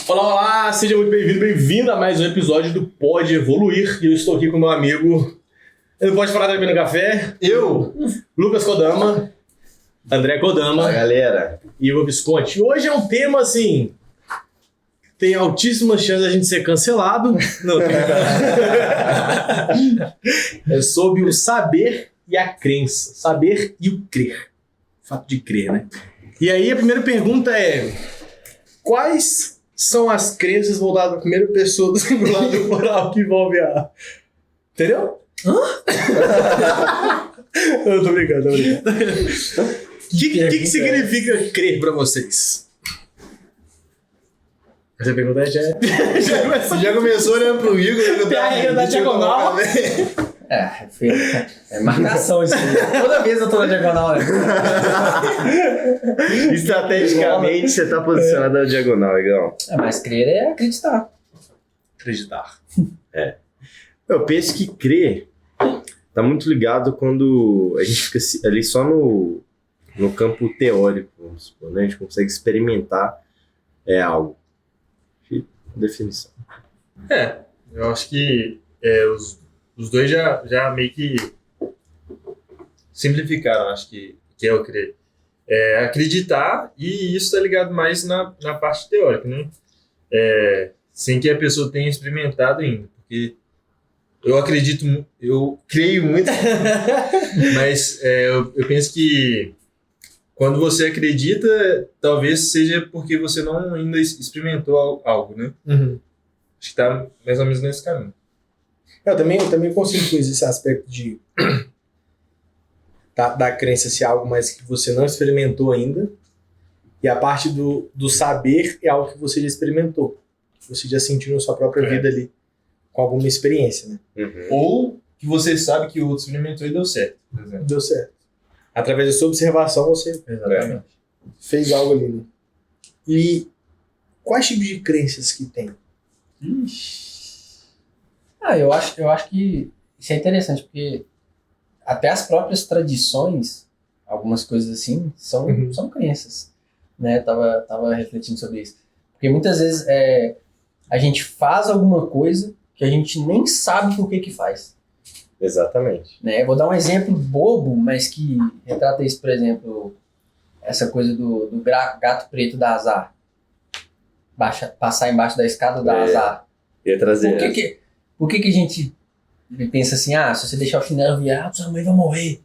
Olá, olá, seja muito bem-vindo, bem-vinda a mais um episódio do Pode Evoluir. E eu estou aqui com meu amigo, ele pode falar também no café, eu, Lucas Kodama, André Kodama. Fala, galera. E Ivo Visconti. Hoje é um tema, assim, tem altíssimas chances de a gente ser cancelado. Não, é sobre o saber e a crença. Saber e o crer. O fato de crer, né? E aí a primeira pergunta é: quais são as crenças voltadas para a primeira pessoa do singular do plural que envolve a... Entendeu? Eu tô brincando. O que significa crer para vocês? Essa pergunta já começou olhando pro Igor. Tem a regra da diagonal. É marcação isso aí. Toda vez eu tô na diagonal, né? Estrategicamente você tá posicionado na diagonal, Igão. Mas crer é acreditar. Acreditar. Eu penso que crer tá muito ligado quando a gente fica ali só no campo teórico, vamos supor, né? A gente consegue experimentar algo. Definição. Eu acho que os dois já meio que simplificaram, acho que é o crer. Acreditar, e isso está ligado mais na parte teórica, né? Sem que a pessoa tenha experimentado ainda, porque eu creio muito, mas eu penso que quando você acredita, talvez seja porque você não ainda experimentou algo, né? Uhum. Acho que tá mais ou menos nesse caminho. Eu também consigo com esse aspecto de da crença ser algo mais que você não experimentou ainda, e a parte do saber é algo que você já experimentou, que você já sentiu na sua própria vida ali, com alguma experiência, né? Uhum. Ou que você sabe que o outro experimentou e deu certo, por exemplo. Deu certo. Através da sua observação você Exatamente. fez algo ali, né? E quais tipos de crenças que tem? Eu acho que isso é interessante, porque até as próprias tradições, algumas coisas assim, são crenças, né? Tava refletindo sobre isso. Porque muitas vezes a gente faz alguma coisa que a gente nem sabe por que faz. Exatamente. Né? Vou dar um exemplo bobo, mas que retrata isso, por exemplo, essa coisa do gato preto da azar. Passar embaixo da escada da azar. Ia trazer. Por que a gente pensa assim, se você deixar o chinelo virado, sua mãe vai morrer?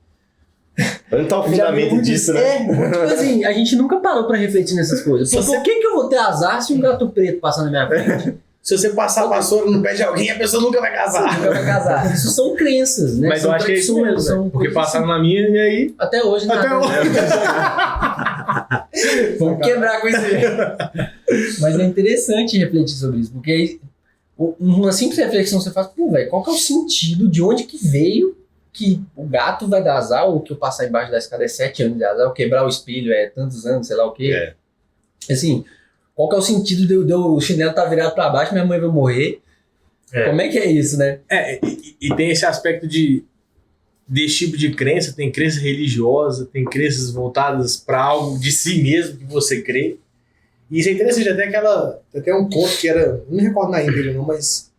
Onde tá o fundamento disso, né? Tipo assim, a gente nunca parou pra refletir nessas coisas. Por que eu vou ter azar se um gato preto passar na minha frente? Se você passar a vassoura no pé de alguém, a pessoa nunca vai casar. Nunca vai casar. Isso são crenças, né? Mas são eu acho que é isso mesmo, são porque coisas passaram na minha e aí... Até hoje, Até nada. hoje. Vamos quebrar com isso aí. Mas é interessante refletir sobre isso, porque aí, uma simples reflexão você faz, velho, qual que é o sentido, de onde que veio que o gato vai dar azar, ou que eu passar embaixo da escada 7 anos de azar, ou quebrar o espelho tantos anos, sei lá o quê. Assim, qual que é o sentido de o chinelo tá virado pra baixo, minha mãe vai morrer? Como é que é isso, né? E tem esse aspecto desse tipo de crença, tem crença religiosa, tem crenças voltadas para algo de si mesmo que você crê. E isso é interessante, até um conto que era, não me recordo na íntegra não, mas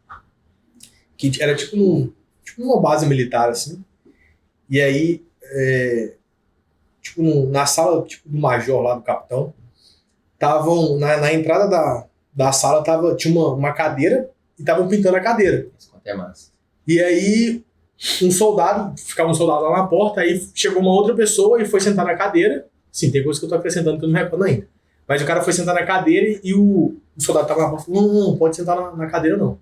que era tipo numa base militar, assim. E aí, na sala do major lá, do capitão, estavam, na entrada da sala tinha uma cadeira e estavam pintando a cadeira. Isso é massa. E aí, ficava um soldado lá na porta, aí chegou uma outra pessoa e foi sentar na cadeira. Sim, tem coisa que eu tô acrescentando que eu não me recordo ainda. Mas o cara foi sentar na cadeira e o soldado tava na porta e falou, não pode sentar na cadeira não.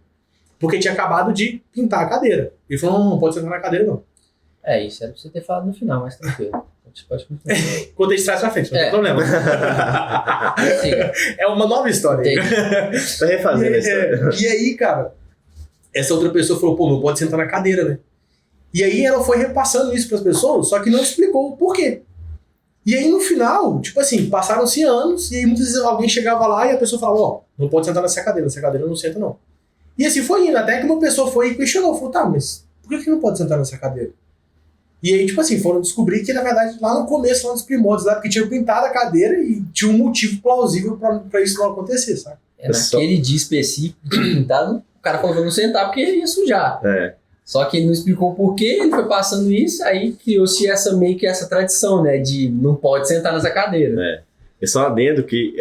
Porque tinha acabado de pintar a cadeira. Ele falou, não pode sentar na cadeira não. Isso era pra você ter falado no final, mas tranquilo. Você pode continuar. Quando ele traz pra frente, não tem problema. É uma nova história. Tô refazendo a história. E aí, cara, essa outra pessoa falou, não pode sentar na cadeira, né? E aí ela foi repassando isso pras pessoas, só que não explicou o porquê. E aí no final, tipo assim, passaram-se anos, e aí muitas vezes alguém chegava lá e a pessoa falava, não pode sentar nessa cadeira não senta não. E assim foi indo, até que uma pessoa foi e questionou, falou, mas por que não pode sentar nessa cadeira? E aí, tipo assim, foram descobrir que, na verdade, lá no começo, lá nos primórdios, lá, porque tinham pintado a cadeira e tinha um motivo plausível pra isso não acontecer, sabe? Naquele dia específico, pintado, o cara falou pra não sentar porque ele ia sujar. Só que ele não explicou o porquê, ele foi passando isso, aí criou-se meio que essa tradição, né? De não pode sentar nessa cadeira. É só adendo que,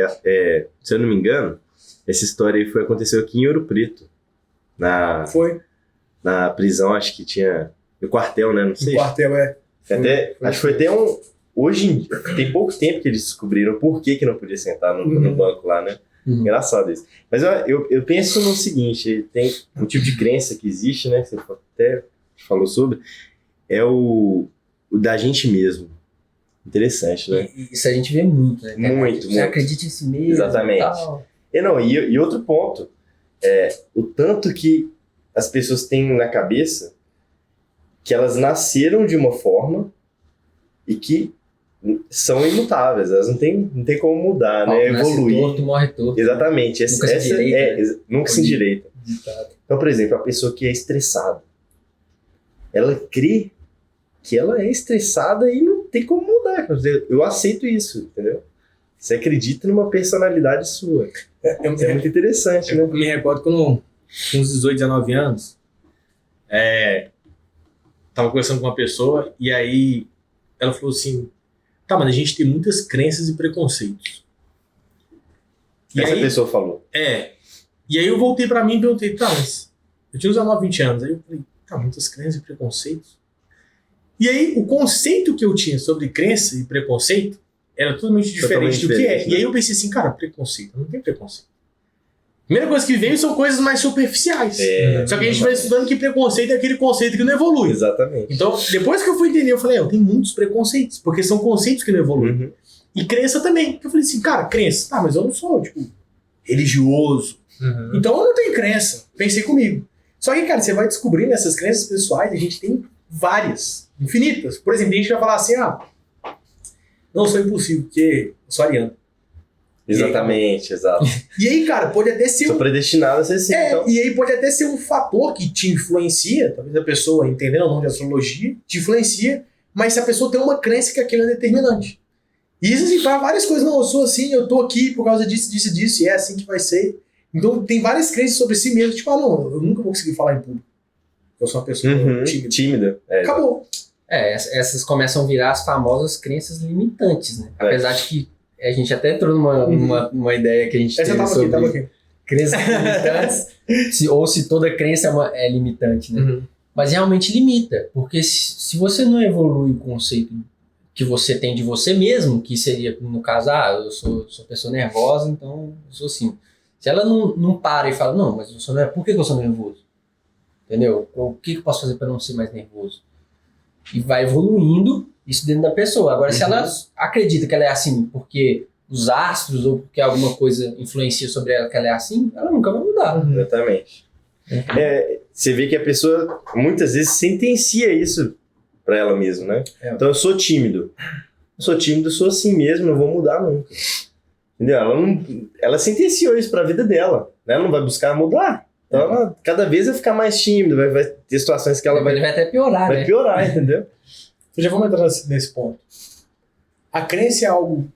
se eu não me engano, essa história aí aconteceu aqui em Ouro Preto. Na prisão, acho que tinha... No quartel, né? Não sei. No quartel, Acho que foi até um... Hoje, tem pouco tempo que eles descobriram por que não podia sentar no banco lá, né? Engraçado isso. Mas eu penso no seguinte, tem um tipo de crença que existe, né? Que você até falou sobre, é o da gente mesmo. Interessante, né? Isso a gente vê muito, né? Muito, Você acredita em si mesmo. Exatamente. E tal. E outro ponto, o tanto que as pessoas têm na cabeça que elas nasceram de uma forma e que são imutáveis, elas não tem como mudar, né? Evoluir. Torto, morre torto. Exatamente. Nunca se endireita. Então, por exemplo, a pessoa que é estressada, ela crê que ela é estressada e não tem como mudar. Eu aceito isso, entendeu? Você acredita numa personalidade sua. É muito interessante, né? Eu me recordo quando, com uns 18, 19 anos, tava conversando com uma pessoa e aí ela falou assim, tá, mas a gente tem muitas crenças e preconceitos. Essa pessoa falou. E aí eu voltei pra mim e perguntei, tá, mas eu tinha uns 19, 20 anos. Aí eu falei, tá, muitas crenças e preconceitos. E aí o conceito que eu tinha sobre crença e preconceito era totalmente diferente do que é. Né? E aí eu pensei assim, cara, preconceito, não tem preconceito. A primeira coisa que veio são coisas mais superficiais. Só que a gente vai estudando que preconceito é aquele conceito que não evolui. Exatamente. Então, depois que eu fui entender, eu falei, eu tenho muitos preconceitos, porque são conceitos que não evoluem. E crença também. Eu falei assim, cara, crença. Tá, mas eu não sou, religioso. Então eu não tenho crença. Pensei comigo. Só que, cara, você vai descobrindo essas crenças pessoais, a gente tem várias, infinitas. Por exemplo, a gente vai falar assim, não sou impossível, porque eu sou ariano. Exatamente, exato. E aí, cara, pode até ser Sou predestinado a ser assim, então. E aí pode até ser um fator que te influencia, talvez a pessoa, entendendo ou não de astrologia, te influencia, mas se a pessoa tem uma crença que aquilo é determinante. E isso, assim, para várias coisas, não, eu sou assim, eu tô aqui por causa disso, e é assim que vai ser. Então tem várias crenças sobre si mesmo, não, eu nunca vou conseguir falar em público. Eu sou uma pessoa tímida. Acabou. Essas começam a virar as famosas crenças limitantes, né? Apesar de que a gente até entrou numa ideia que a gente teve sobre tava aqui. Crenças limitantes, ou se toda crença é limitante, né? Mas realmente limita, porque se você não evolui o conceito que você tem de você mesmo, que seria, no caso, eu sou pessoa nervosa, então eu sou assim. Se ela não para e fala, não, mas você não é, por que eu sou nervoso? Entendeu? O que eu posso fazer para não ser mais nervoso? E vai evoluindo isso dentro da pessoa. Agora, se ela acredita que ela é assim porque os astros ou porque alguma coisa influencia sobre ela que ela é assim, ela nunca vai mudar. Exatamente. Você vê que a pessoa muitas vezes sentencia isso pra ela mesma, né? Então, eu sou tímido. Eu sou assim mesmo, não vou mudar nunca. Entendeu? Ela sentenciou isso pra vida dela, né? Ela não vai buscar mudar. Então, ela cada vez vai ficar mais tímida, vai ter situações que ela vai até piorar, vai piorar, entendeu? Já vamos entrar nesse ponto. A crença é algo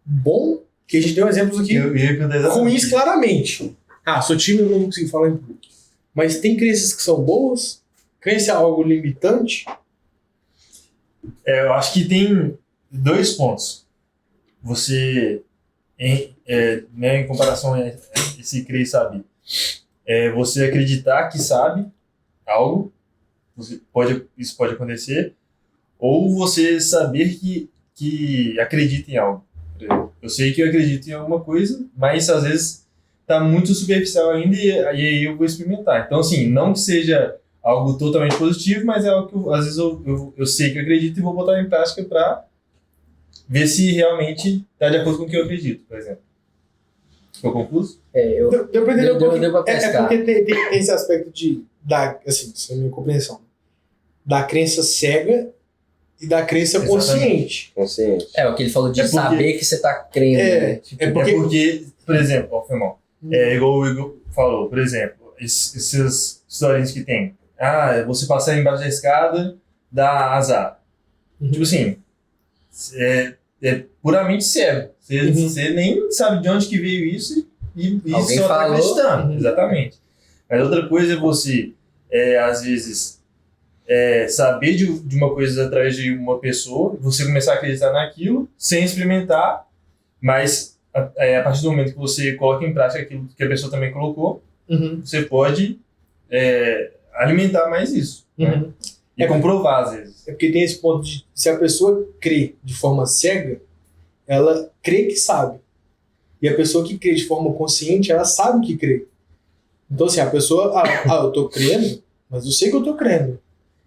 bom, que a gente deu exemplos aqui ruins claramente. Sou tímido, não consigo falar em público. Mas tem crenças que são boas? Crença é algo limitante? Eu acho que tem 2 pontos. Você, em comparação a esse crer e saber, você acreditar que sabe algo, isso pode acontecer, ou você saber que acredita em algo. Eu sei que eu acredito em alguma coisa, mas às vezes está muito superficial ainda e aí eu vou experimentar. Então, assim, não que seja algo totalmente positivo, mas é algo que às vezes eu sei que eu acredito e vou botar em prática para ver se realmente está de acordo com o que eu acredito, por exemplo. Ficou confuso? Deu pra entender um pouquinho. Deu pra pescar. Porque tem esse aspecto assim, sem minha compreensão, da crença cega e da crença consciente. O que ele falou de saber que você tá crendo. Né? Porque, por exemplo, foi mal. Igual o Igor falou, por exemplo, essas historinhas que tem. Você passar embaixo da escada dá azar. Tipo assim, é puramente cego. Você nem sabe de onde que veio isso e Alguém só tá falou. acreditando. Exatamente. Mas outra coisa é você, às vezes, saber de uma coisa através de uma pessoa, você começar a acreditar naquilo, sem experimentar, mas a partir do momento que você coloca em prática aquilo que a pessoa também colocou, Uhum. você pode alimentar mais isso. Né? Uhum. E comprovar, às vezes. É porque tem esse ponto de, se a pessoa crê de forma cega, ela crê que sabe. E a pessoa que crê de forma consciente, ela sabe que crê. Então, assim, a pessoa, eu tô crendo, mas eu sei que eu tô crendo.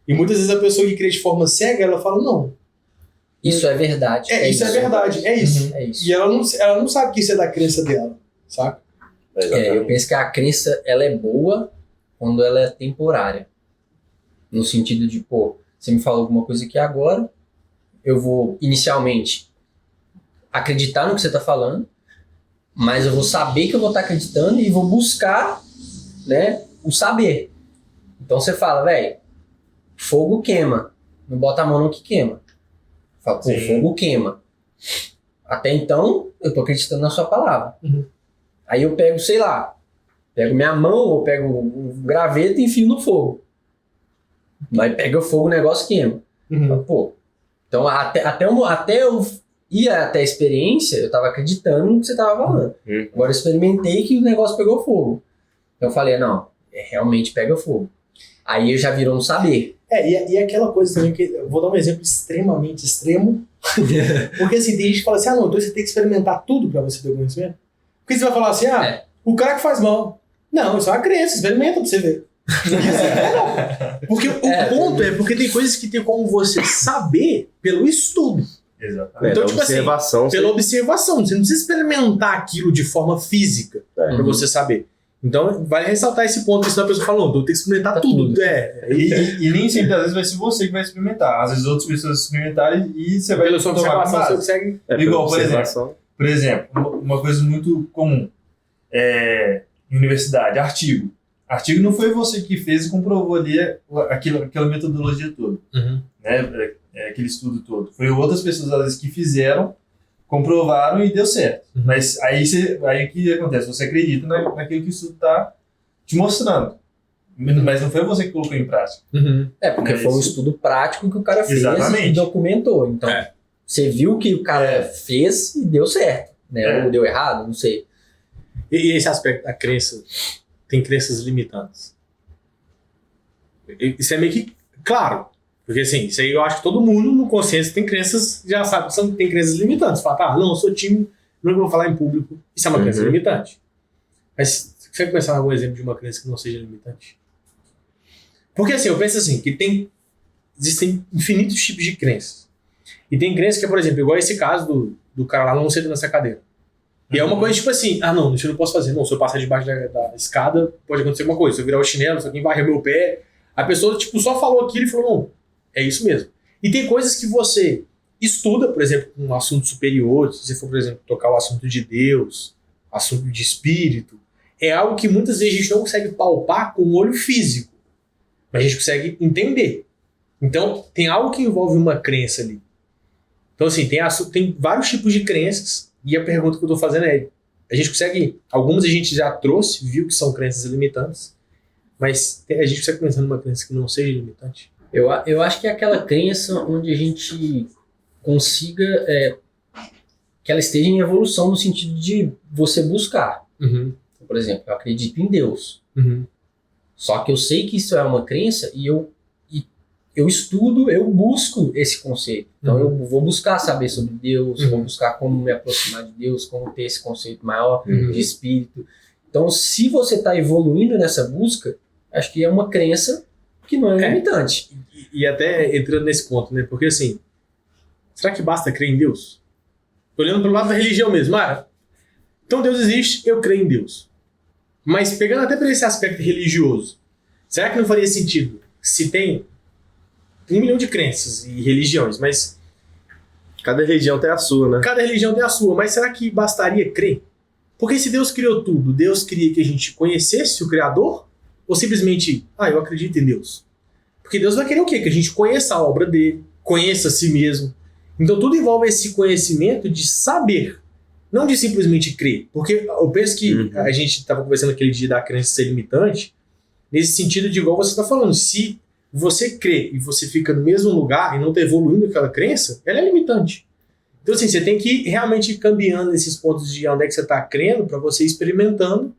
E muitas vezes a pessoa que crê de forma cega, ela fala, não, Isso é verdade. isso é verdade, é isso. É isso. E ela não sabe que isso é da crença dela, saca? Eu penso que a crença, ela é boa quando ela é temporária. No sentido de, você me falou alguma coisa aqui agora, eu vou, inicialmente, acreditar no que você está falando, mas eu vou saber que eu vou estar acreditando e vou buscar, né, o saber. Então você fala, velho, fogo queima. Não bota a mão no que queima. Fala, Sim. fogo queima. Até então, eu tô acreditando na sua palavra. Uhum. Aí eu pego, sei lá, pego minha mão ou pego um graveto e enfio no fogo. Aí pega fogo, o negócio queima. Uhum. Fala, então até eu ir até a experiência, eu tava acreditando no que você tava falando. Agora eu experimentei que o negócio pegou fogo. Então eu falei, não, realmente pega fogo. Aí já virou um saber. E aquela coisa também que eu vou dar um exemplo extremamente extremo. Porque assim, tem gente que fala assim, não, então você tem que experimentar tudo pra você ter o conhecimento. Porque você vai falar assim, o cara que faz mal. Não, isso é uma crença, experimenta pra você ver. Porque o ponto é porque tem coisas que tem como você saber pelo estudo. Exatamente. Então, tipo observação, pela observação. Você não precisa experimentar aquilo de forma física pra você saber. Então, vale ressaltar esse ponto, porque senão a pessoa fala, não, tem que experimentar tudo. E nem sempre, às vezes, vai ser você que vai experimentar. Às vezes, outras pessoas experimentarem e você vai Pela sua tomar observação, com você base. consegue... Igual, por exemplo, uma coisa muito comum em universidade, artigo. Artigo não foi você que fez e comprovou ali aquela metodologia toda, né? Aquele estudo todo. Foi outras pessoas, às vezes, que fizeram, comprovaram e deu certo. Mas aí o que acontece? Você acredita naquilo que o estudo está te mostrando. Mas não foi você que colocou em prática. Porque foi um estudo prático que o cara fez Exatamente. e documentou. Então, você viu que o cara fez e deu certo. Né? Ou deu errado, não sei. E esse aspecto da crença, tem crenças limitantes. Isso é meio que claro. Porque assim, isso aí eu acho que todo mundo no consciência tem crenças, já sabe que tem crenças limitantes. Fala, não, eu sou tímido, não vou falar em público. Isso é uma crença limitante. Mas você quer pensar em algum exemplo de uma crença que não seja limitante? Porque assim, eu penso assim, que existem infinitos tipos de crenças. E tem crença que é, por exemplo, igual esse caso do cara lá não senta nessa cadeira. E é uma coisa tipo assim, não, isso eu não posso fazer. Não, se eu passar debaixo da escada, pode acontecer alguma coisa. Se eu virar o chinelo, se alguém varrer meu pé. A pessoa tipo, só falou aquilo e falou, não, é isso mesmo. E tem coisas que você estuda, por exemplo, um assunto superior, se você for, por exemplo, tocar o assunto de Deus, assunto de espírito, é algo que muitas vezes a gente não consegue palpar com o olho físico, mas a gente consegue entender. Então, tem algo que envolve uma crença ali. Então, assim, tem vários tipos de crenças, e a pergunta que eu estou fazendo é, a gente consegue, algumas a gente já trouxe, viu que são crenças limitantes, mas a gente consegue pensar numa crença que não seja limitante? Eu acho que é aquela crença onde a gente consiga que ela esteja em evolução no sentido de você buscar. Por exemplo, eu acredito em Deus. Só que eu sei que isso é uma crença e eu estudo, eu busco esse conceito. Então eu vou buscar saber sobre Deus, vou buscar como me aproximar de Deus, como ter esse conceito maior de espírito. Então, se você está evoluindo nessa busca, acho que é uma crença que não é limitante. E até entrando nesse ponto, né? Porque assim, será que basta crer em Deus? Olhando pelo lado da religião mesmo. Então Deus existe, eu creio em Deus. Mas pegando até por esse aspecto religioso, será que não faria sentido se tem 1 milhão de crenças e religiões, mas cada religião tem a sua, né? cada religião tem a sua, mas será que bastaria crer? Porque se Deus criou tudo, Deus queria que a gente conhecesse o Criador? Ou simplesmente, eu acredito em Deus? Porque Deus vai querer o quê? Que a gente conheça a obra dele, conheça a si mesmo. Então tudo envolve esse conhecimento de saber. Não de simplesmente crer. Porque eu penso que a gente estava conversando aquele dia da crença ser limitante, nesse sentido de igual você está falando, se você crê e você fica no mesmo lugar e não está evoluindo aquela crença, ela é limitante. Então assim, você tem que ir realmente cambiando esses pontos de onde é que você está crendo para você ir experimentando.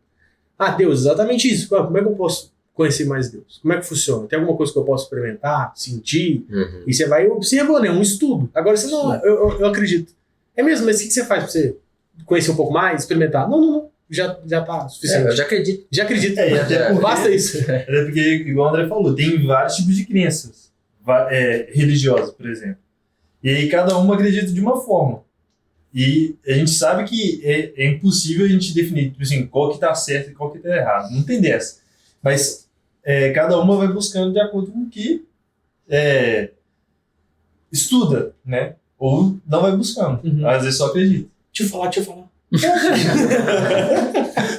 Deus, exatamente isso. Como é que eu posso conhecer mais Deus? Como é que funciona? Tem alguma coisa que eu posso experimentar, sentir? E você vai observando, é um estudo. Agora você não, eu acredito. É mesmo, mas o que você faz para você conhecer um pouco mais, experimentar? Não. Já tá suficiente. Eu já acredito. Já acredito. Até porque, basta isso. Até porque, igual o André falou, tem vários tipos de crenças religiosas, por exemplo. E aí cada uma acredita de uma forma. E a gente sabe que é impossível a gente definir tipo assim, qual que tá certo e qual que tá errado. Não tem dessa. Mas cada uma vai buscando de acordo com o que estuda, né? Ou não vai buscando. Às vezes só acredita. Deixa eu falar.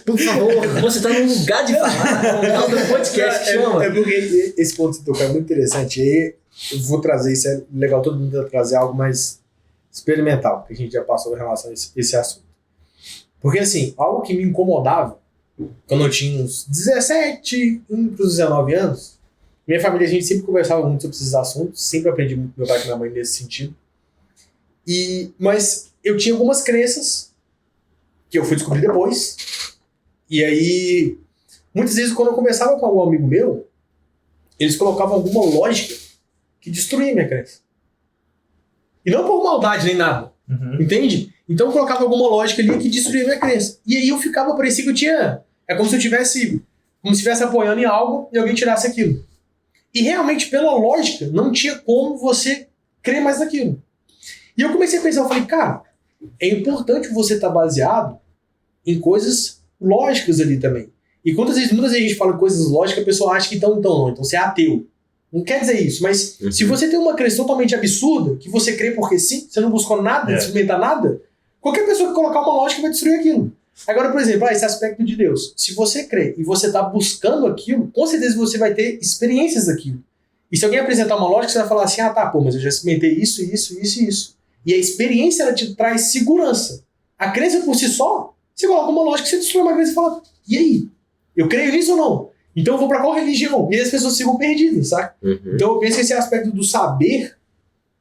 Por favor, você tá num lugar de falar. No podcast, chama. É porque esse ponto que você tocou é muito interessante. E eu vou trazer, isso é legal, todo mundo vai trazer algo mais experimental, que a gente já passou em relação a esse assunto. Porque assim, algo que me incomodava, quando eu tinha uns 17, indo pros 19 anos, minha família, a gente sempre conversava muito sobre esses assuntos, sempre aprendi muito com meu pai e com minha mãe nesse sentido. Mas eu tinha algumas crenças que eu fui descobrir depois. E aí, muitas vezes, quando eu conversava com algum amigo meu, eles colocavam alguma lógica que destruía minha crença. E não por maldade nem nada. Entende? Então eu colocava alguma lógica ali que destruía minha crença. E aí eu ficava, parecia que eu tinha... É como se eu tivesse... Como se estivesse apoiando em algo e alguém tirasse aquilo. E realmente, pela lógica, não tinha como você crer mais naquilo. E eu comecei a pensar, eu falei, cara, é importante você estar baseado em coisas lógicas ali também. E muitas vezes a gente fala coisas lógicas, a pessoa acha que então você é ateu. Não quer dizer isso, mas se você tem uma crença totalmente absurda, que você crê porque sim, você não buscou nada, não experimenta nada, qualquer pessoa que colocar uma lógica vai destruir aquilo. Agora, por exemplo, esse aspecto de Deus. Se você crê e você está buscando aquilo, com certeza você vai ter experiências daquilo. E se alguém apresentar uma lógica, você vai falar assim, mas eu já experimentei isso. E a experiência, ela te traz segurança. A crença por si só, você coloca uma lógica, você destrói uma crença e fala, e aí? Eu creio nisso ou não? Então eu vou pra qual religião? E as pessoas ficam perdidas, sabe? Então eu penso que esse aspecto do saber,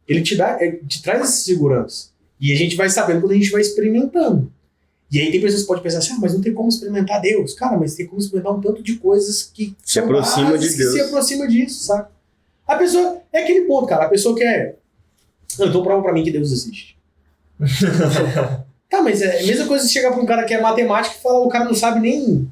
ele te traz essa segurança. E a gente vai sabendo quando a gente vai experimentando. E aí tem pessoas que podem pensar assim, mas não tem como experimentar Deus. Cara, mas tem como experimentar um tanto de coisas que se aproxima de Deus. Se aproxima disso, sabe? A pessoa, é aquele ponto, cara, a pessoa quer... Então prova pra mim que Deus existe. Tá, mas é a mesma coisa se chegar pra um cara que é matemático e falar, o cara não sabe nem...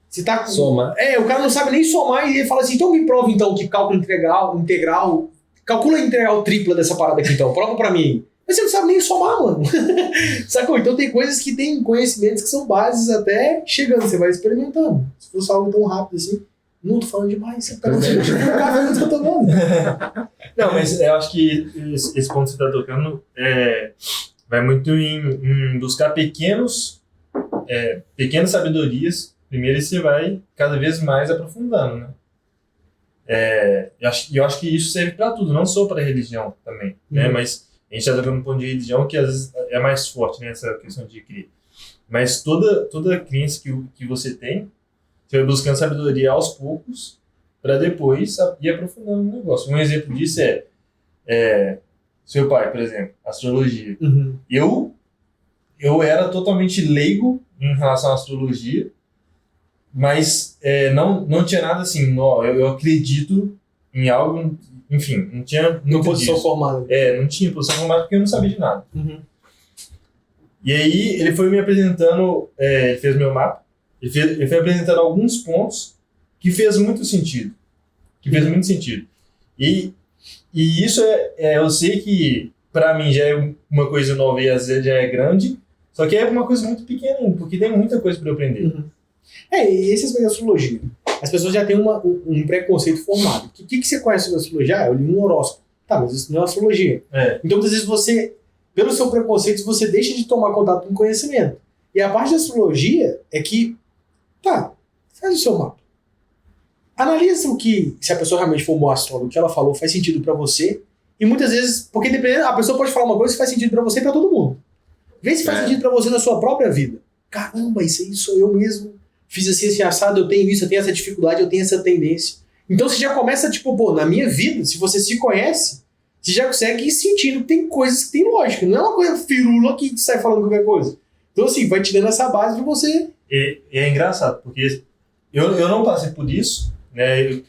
Se tá com... Somar. O cara não sabe nem somar e ele fala assim, então me prova então que cálculo integral, calcula a integral tripla dessa parada aqui então, prova pra mim. Mas você não sabe nem somar, mano. Sacou? Então tem coisas que tem conhecimentos que são bases até chegando, você vai experimentando. Se fosse algo tão rápido assim, não tô falando demais, você tá conseguindo que eu tô falando. Não, mas eu acho que esse ponto que você tá tocando vai muito em buscar pequenas sabedorias primeiro e você vai cada vez mais aprofundando, né? Eu acho que isso serve para tudo, não só para religião também, né? Mas a gente está tocando um ponto de religião que às vezes é mais forte, né? Essa questão de crer. Mas toda crença que você tem, você vai buscando sabedoria aos poucos para depois ir aprofundando o negócio. Um exemplo disso é seu pai, por exemplo, astrologia. Eu era totalmente leigo em relação à astrologia, mas não tinha nada assim, eu acredito em algo, enfim, não tinha não posição formada. Não tinha posição formada porque eu não sabia de nada. E aí ele foi me apresentando, ele fez meu mapa, ele foi apresentando alguns pontos que fez muito sentido. E isso eu sei que pra mim já é uma coisa nova e às vezes já é grande, só que é uma coisa muito pequena ainda, porque tem muita coisa pra eu aprender. E esse aspecto da astrologia. As pessoas já têm um preconceito formado. O que você conhece sobre astrologia? Eu li um horóscopo. Tá, mas isso não é astrologia. Então, muitas vezes você, pelo seu preconceito, você deixa de tomar contato com o conhecimento. E a parte da astrologia é que, faz o seu mapa. Analisa se a pessoa realmente for um bom astrólogo, o que ela falou faz sentido pra você. E muitas vezes, porque dependendo, a pessoa pode falar uma coisa que faz sentido pra você e pra todo mundo. Vê se faz sentido pra você na sua própria vida. Caramba, isso aí sou eu mesmo. Fiz assim, esse assado, eu tenho isso, eu tenho essa dificuldade, eu tenho essa tendência. Então você já começa, tipo, pô, na minha vida, se você se conhece, você já consegue ir sentindo que tem coisas que tem lógica. Não é uma coisa firula que sai falando qualquer coisa. Então, assim, vai te dando essa base de você. E é engraçado, porque eu não passei por isso, né?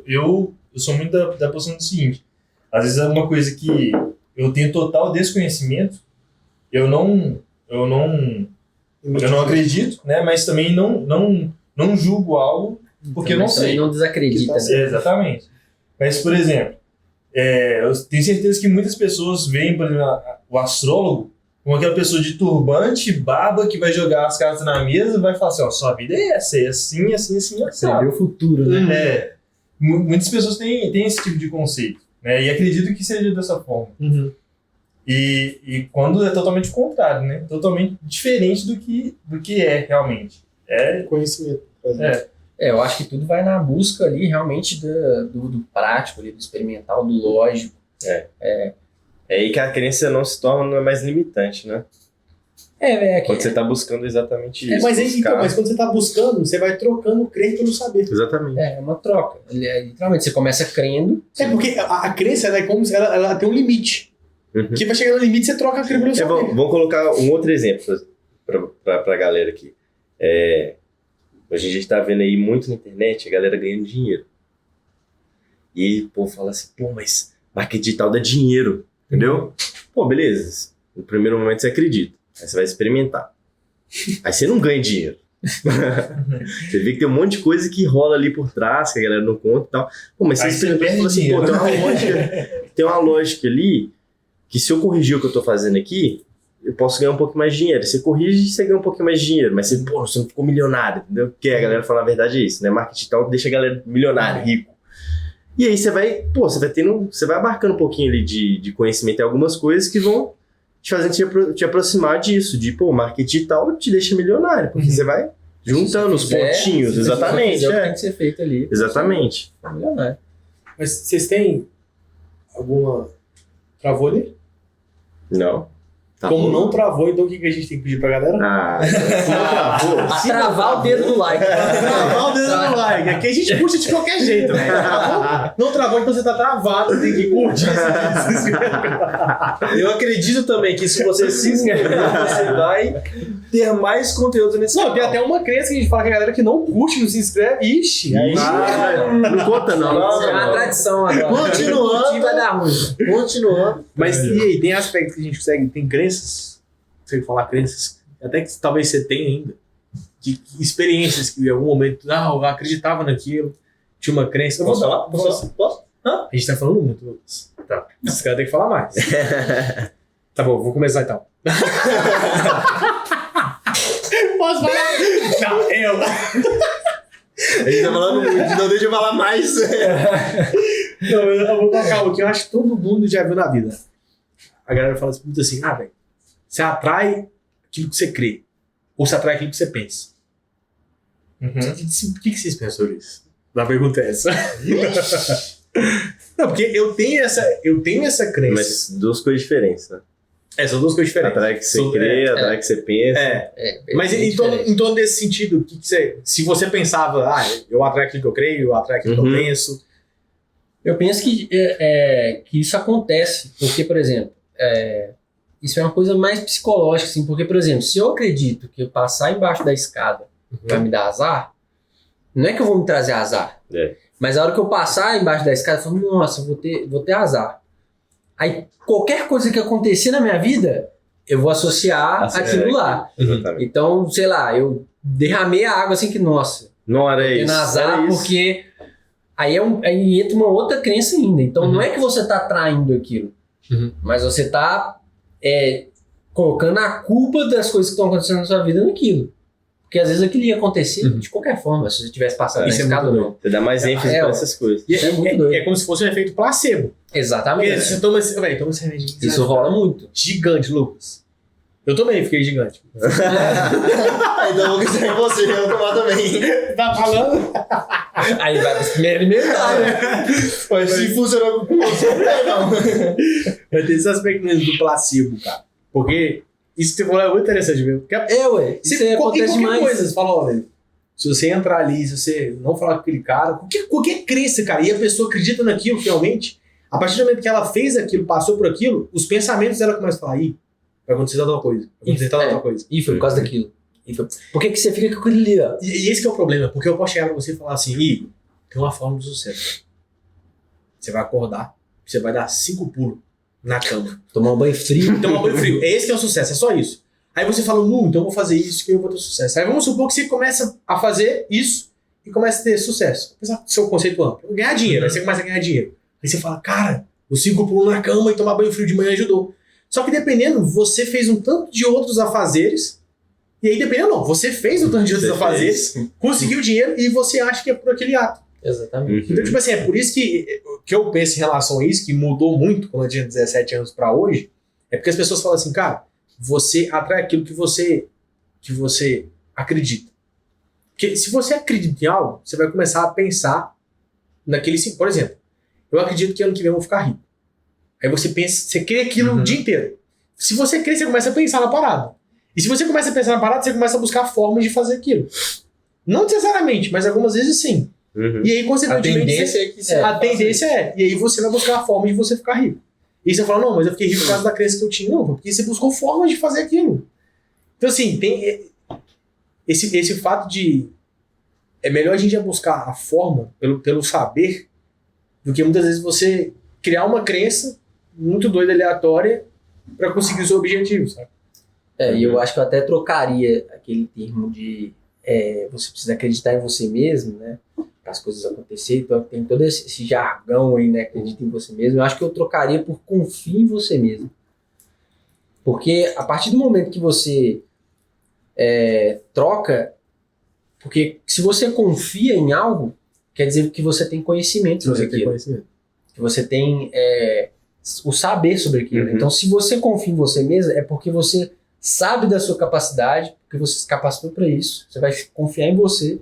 Eu sou muito da posição do seguinte. Às vezes é uma coisa que eu tenho total desconhecimento, eu não acredito, né? Mas também não julgo algo porque eu não sei. Não desacredita. Né? Exatamente. Mas, por exemplo, eu tenho certeza que muitas pessoas veem, por exemplo, o astrólogo como aquela pessoa de turbante, barba, que vai jogar as cartas na mesa e vai falar assim, ó, sua vida é essa, é assim, assim, assim, Você vê o futuro, né? Muitas pessoas têm esse tipo de conceito, né? E acredito que seja dessa forma. Uhum. E quando é totalmente o contrário, né? Totalmente diferente do que é realmente. Conhecimento. Eu acho que tudo vai na busca ali realmente do prático, ali, do experimental, do lógico. É aí que a crença não se torna mais limitante, né? Quando você tá buscando exatamente isso. Mas quando você tá buscando, você vai trocando o crer pelo saber. Exatamente. É uma troca. Literalmente, você começa crendo. Porque a crença ela é como se ela tem um limite. Uhum. Que vai chegar no limite, você troca a crer pelo saber. Vamos colocar um outro exemplo pra galera aqui. Hoje a gente tá vendo aí muito na internet a galera ganhando dinheiro. E o povo fala assim, mas marketing digital dá dinheiro, entendeu? Pô, beleza. No primeiro momento você acredita. Aí você vai experimentar. Aí você não ganha dinheiro. Você vê que tem um monte de coisa que rola ali por trás, que a galera não conta e tal. Pô, mas você experimenta e fala assim, tem uma lógica ali que se eu corrigir o que eu tô fazendo aqui, eu posso ganhar um pouco mais de dinheiro. Você corrige, você ganha um pouquinho mais de dinheiro. Mas você não ficou milionário, entendeu? Porque a galera fala a verdade é isso, né? Marketing digital deixa a galera milionário, rico. E aí você vai abarcando um pouquinho ali de conhecimento em algumas coisas que vão te fazendo te aproximar disso. De, marketing digital te deixa milionário. Porque você vai juntando os pontinhos. Exatamente. É o que tem que ser feito ali. Exatamente. Milionário. Mas vocês têm alguma... Travou ali? Não. Tá Como bom. não travou, então o que a gente tem que pedir pra galera? Não travou. A travar o dedo do like. Travar o dedo no like. Aqui a gente puxa de qualquer jeito, né? Não travou, então você tá travado. Tem que curtir. Eu acredito também que se você se inscrever, você vai ter mais conteúdo nesse Não, canal. tem até uma crença que a gente fala que a galera que não curte, não se inscreve. Ixi, aí... Não conta não. Isso é uma tradição agora. Continuando. Curtir vai dar ruim. Continuando. Mas e aí, tem aspectos que a gente consegue... Tem crenças, sei falar crenças, até que talvez você tenha ainda, que experiências que em algum momento, eu acreditava naquilo, tinha uma crença... Eu vou dar. Posso? A gente tá falando muito, Lucas. Tá. Esse cara tem que falar mais. Tá bom, vou começar então. Posso falar? Não, eu. A gente tá falando muito, não deixa eu falar mais. Não, eu vou colocar o que eu acho que todo mundo já viu na vida. A galera fala muito assim, velho, você atrai aquilo que você crê, ou você atrai aquilo que você pensa. O que vocês pensam sobre isso? A pergunta é essa. Não, porque eu tenho essa crença. Mas duas coisas diferentes, né? São duas coisas diferentes. Atrai que você crê, atrai que você pensa. Mas em torno desse sentido, se você pensava, eu atraio aquilo que eu creio, eu atraio aquilo que eu penso. Eu penso que isso acontece, porque, por exemplo, isso é uma coisa mais psicológica, assim, porque, por exemplo, se eu acredito que eu passar embaixo da escada vai me dar azar, não é que eu vou me trazer azar, mas a hora que eu passar embaixo da escada, eu falo, nossa, vou ter azar. Aí, qualquer coisa que acontecer na minha vida, eu vou associar aquilo lá. Exatamente. Então, sei lá, eu derramei a água assim que, nossa, Não era tendo isso. azar, era isso. porque aí entra uma outra crença ainda. Então, não é que você tá traindo aquilo, mas você tá colocando a culpa das coisas que estão acontecendo na sua vida naquilo. Porque às vezes aquilo ia acontecer de qualquer forma, se você tivesse passado na Isso é escada ou muito não. Você dá mais ênfase pra essas coisas. E Isso é muito doido. é como se fosse um efeito placebo. Porque Exatamente. você toma cerveja. Isso rola muito. Gigante, Lucas. Eu também fiquei gigante. Então eu vou quiser em você, eu vou tomar também. Tá falando? Aí vai pros primeiros alimentar, né? Mas se funcionou com você, não. Vai ter esse aspecto mesmo do placebo, cara. Porque Isso que você falou é muito interessante mesmo. Porque Ué, isso aí acontece qualquer demais. coisa, você fala, ó, velho, se você entrar ali, se você não falar com aquele cara, qualquer crença, cara, e a pessoa acredita naquilo realmente, a partir do momento que ela fez aquilo, passou por aquilo, os pensamentos dela começam a falar, ih, vai acontecer tal coisa, vai acontecer tal coisa. E foi por causa daquilo. Por que você fica com aquilo ali, ó? E esse que é o problema, porque eu posso chegar pra você e falar assim, Igor, tem uma forma do sucesso. Você vai acordar, você vai dar 5 pulos na cama. Tomar um banho frio. Tomar banho frio. É esse que é o sucesso, é só isso. Aí você fala, então eu vou fazer isso que eu vou ter sucesso. Aí vamos supor que você começa a fazer isso e começa a ter sucesso. Apesar do seu conceito amplo. Ganhar dinheiro, aí você começa a ganhar dinheiro. Aí você fala, cara, os 5 pulos na cama e tomar banho frio de manhã ajudou. Só que dependendo, você fez um tanto de outros afazeres. E aí dependendo, não, você fez um tanto de outros afazeres, conseguiu dinheiro e você acha que é por aquele ato. Exatamente. Então, tipo assim, é por isso que eu penso em relação a isso, que mudou muito quando eu tinha 17 anos pra hoje, é porque as pessoas falam assim, cara, você atrai aquilo que você acredita. Porque se você acredita em algo, você vai começar a pensar naquele... Por exemplo, eu acredito que ano que vem eu vou ficar rico. Aí você pensa, você crê aquilo o dia inteiro. Se você crê, você começa a pensar na parada. E se você começa a pensar na parada, você começa a buscar formas de fazer aquilo. Não necessariamente, mas algumas vezes sim. E aí, consequentemente, a tendência é. E aí você vai buscar a forma de você ficar rico. E você fala, não, mas eu fiquei rico por causa da crença que eu tinha. Não, porque você buscou formas de fazer aquilo. Então, assim, tem esse fato de... É melhor a gente buscar a forma pelo saber do que muitas vezes você criar uma crença muito doida, aleatória, para conseguir o seu objetivo, sabe? E eu acho que eu até trocaria aquele termo de você precisa acreditar em você mesmo, né? Para as coisas acontecerem. Então tem todo esse jargão aí, né? Acredita em você mesmo. Eu acho que eu trocaria por confie em você mesmo. Porque a partir do momento que você troca... Porque se você confia em algo, quer dizer que você tem conhecimento sobre aquilo. Que você tem o saber sobre aquilo. Então, se você confia em você mesmo, é porque você sabe da sua capacidade, porque você se capacitou para isso. Você vai confiar em você.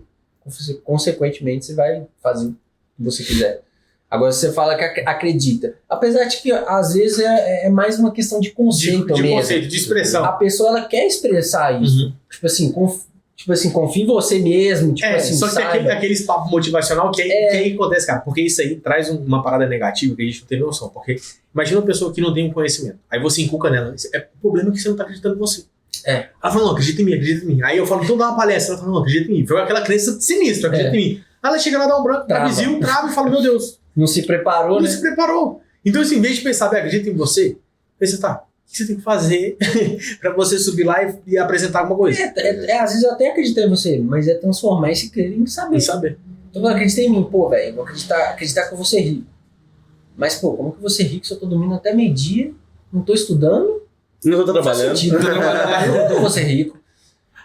Consequentemente, você vai fazer o que você quiser. Agora, você fala que acredita. Apesar de que, às vezes, é mais uma questão de conceito mesmo. De conceito, de expressão. A pessoa, ela quer expressar isso. Tipo assim, confia em você mesmo. Tipo assim, só que tem aqueles papo motivacional que aí acontece, cara. Porque isso aí traz uma parada negativa que a gente não tem noção. Porque imagina uma pessoa que não tem um conhecimento. Aí você inculca nela. É o problema que você não tá acreditando em você. Ela fala, não, acredita em mim. Aí eu falo, então dá uma palestra. Ela fala, não, acredita em mim. Foi aquela crença sinistra, acredita em mim. Aí ela chega lá, dá um branco, dá vizinho, trava e fala, meu Deus. Não se preparou, Não se preparou. Então, assim, em vez de pensar, acredita em você, pensa, tá, o que você tem que fazer pra você subir lá e apresentar alguma coisa? Às vezes eu até acredito em você, mas é transformar esse crer em saber. Então, acredita em mim, velho, vou acreditar que eu vou ser rico. Mas, como que eu vou ser rico se eu tô dormindo até meio-dia, não tô estudando? Não tô trabalhando. Não vou ser rico.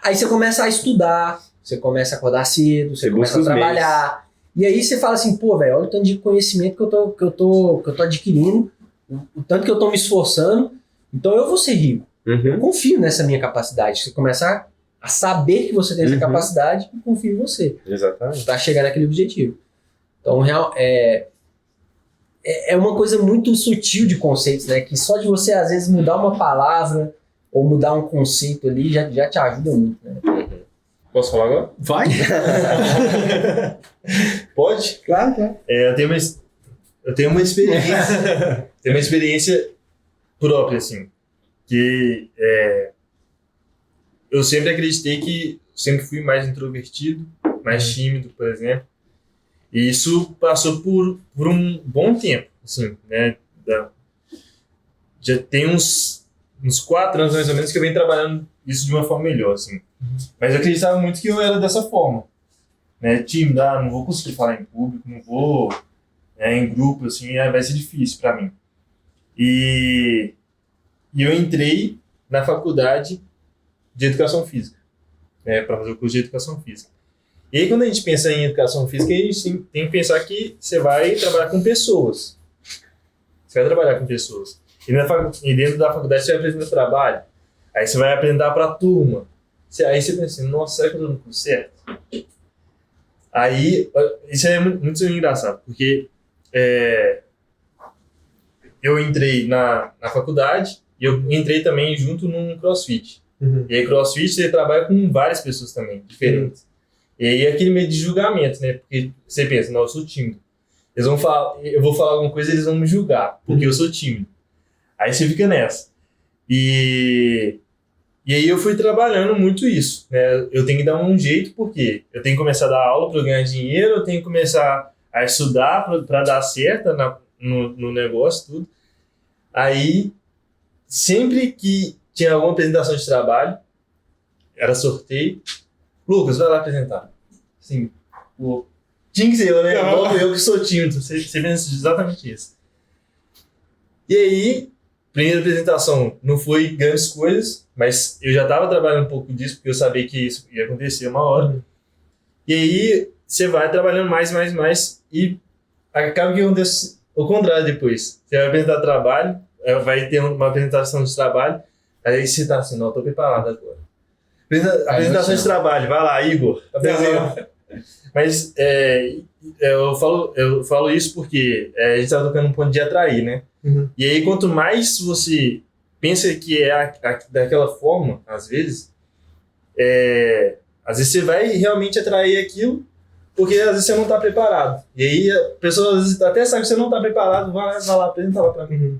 Aí você começa a estudar, você começa a acordar cedo, você começa a trabalhar. E aí você fala assim, velho, olha o tanto de conhecimento que eu tô adquirindo, o tanto que eu tô me esforçando, então eu vou ser rico. Eu confio nessa minha capacidade. Você começa a saber que você tem essa capacidade e confio em você. Exatamente. Pra chegar naquele objetivo. Então, é uma coisa muito sutil de conceitos, né? Que só de você, às vezes, mudar uma palavra ou mudar um conceito ali já te ajuda muito, né? Posso falar agora? Vai? Pode? Claro. Eu tenho uma experiência. Tenho uma experiência própria, assim. Que eu sempre acreditei que sempre fui mais introvertido, mais tímido, por exemplo. E isso passou por um bom tempo, assim, né? Já tem uns 4 anos, mais ou menos, que eu venho trabalhando isso de uma forma melhor, assim. Mas eu acreditava muito que eu era dessa forma, né? Tímido, não vou conseguir falar em público, não vou em grupo, assim, vai ser difícil para mim. E eu entrei na faculdade de Educação Física, para fazer o curso de Educação Física. E aí, quando a gente pensa em Educação Física, a gente tem que pensar que você vai trabalhar com pessoas. Você vai trabalhar com pessoas. E dentro da faculdade você vai apresentar trabalho. Aí você vai apresentar para a turma. Aí você pensa assim, nossa, será que eu estou no curso certo? Aí, isso é muito engraçado, porque eu entrei na faculdade, E eu entrei também junto num CrossFit. Uhum. E aí CrossFit você trabalha com várias pessoas também, diferentes. E aí é aquele meio de julgamento, né? Porque você pensa, não, eu sou tímido. Eles vão falar, eu vou falar alguma coisa e eles vão me julgar, porque eu sou tímido. Aí você fica nessa. E aí eu fui trabalhando muito isso, né? Eu tenho que dar um jeito, porque eu tenho que começar a dar aula para ganhar dinheiro, eu tenho que começar a estudar para dar certo no negócio, tudo. Aí, sempre que tinha alguma apresentação de trabalho, era sorteio, Lucas, vai lá apresentar. Assim, tinha que ser eu, né? Logo eu que sou tímido, você pensa exatamente isso. E aí, primeira apresentação, não foi grandes coisas, mas eu já estava trabalhando um pouco disso, porque eu sabia que isso ia acontecer uma hora. E aí, você vai trabalhando mais, e acaba que acontece o contrário depois. Você vai apresentar trabalho, vai ter uma apresentação de trabalho, aí você tá assim, não, eu tô preparado agora. Apresentação de trabalho, vai lá, Igor. Mas eu falo isso porque a gente tá tocando um ponto de atrair, né? Uhum. E aí, quanto mais você pensa que é daquela forma, às vezes você vai realmente atrair aquilo, porque às vezes você não tá preparado. E aí a pessoa às vezes até sabe que você não tá preparado, vai lá apresentar lá pra mim. Uhum.